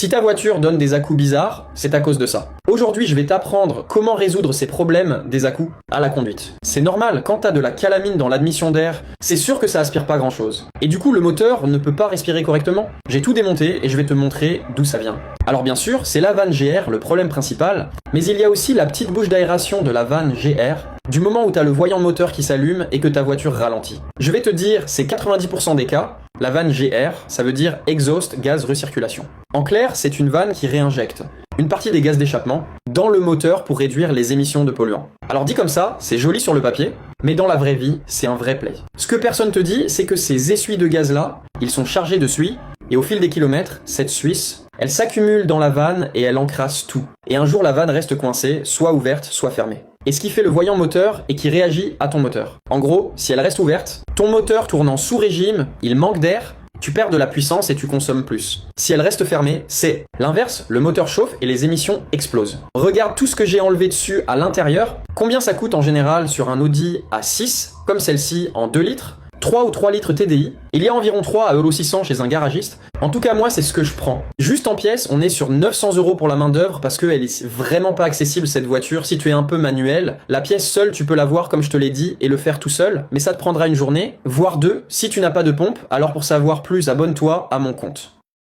Si ta voiture donne des à-coups bizarres, c'est à cause de ça. Aujourd'hui, je vais t'apprendre comment résoudre ces problèmes des à-coups à la conduite. C'est normal, quand t'as de la calamine dans l'admission d'air, c'est sûr que ça aspire pas grand-chose. Et du coup, le moteur ne peut pas respirer correctement. J'ai tout démonté et je vais te montrer d'où ça vient. Alors bien sûr, c'est la vanne GR le problème principal, mais il y a aussi la petite bouche d'aération de la vanne GR, du moment où t'as le voyant moteur qui s'allume et que ta voiture ralentit. Je vais te dire, c'est 90% des cas, la vanne GR, ça veut dire exhaust gaz recirculation. En clair, c'est une vanne qui réinjecte une partie des gaz d'échappement dans le moteur pour réduire les émissions de polluants. Alors dit comme ça, c'est joli sur le papier, mais dans la vraie vie, c'est un vrai play. Ce que personne te dit, c'est que ces essuies de gaz là, ils sont chargés de suie, et au fil des kilomètres, cette suisse, elle s'accumule dans la vanne et elle encrasse tout. Et un jour, la vanne reste coincée, soit ouverte, soit fermée. Et ce qui fait le voyant moteur et qui réagit à ton moteur. En gros, si elle reste ouverte, ton moteur tournant sous régime, il manque d'air, tu perds de la puissance et tu consommes plus. Si elle reste fermée, c'est l'inverse, le moteur chauffe et les émissions explosent. Regarde tout ce que j'ai enlevé dessus à l'intérieur. Combien ça coûte en général sur un Audi A6, comme celle-ci en 2 litres 3 ou 3 litres TDI. Il y a environ 3 à 600 € chez un garagiste. En tout cas, moi, c'est ce que je prends. Juste en pièces, on est sur 900 € pour la main d'œuvre parce qu'elle est vraiment pas accessible, cette voiture. Si tu es un peu manuel, la pièce seule, tu peux l'avoir comme je te l'ai dit et le faire tout seul. Mais ça te prendra une journée, voire 2. Si tu n'as pas de pompe, alors pour savoir plus, abonne-toi à mon compte.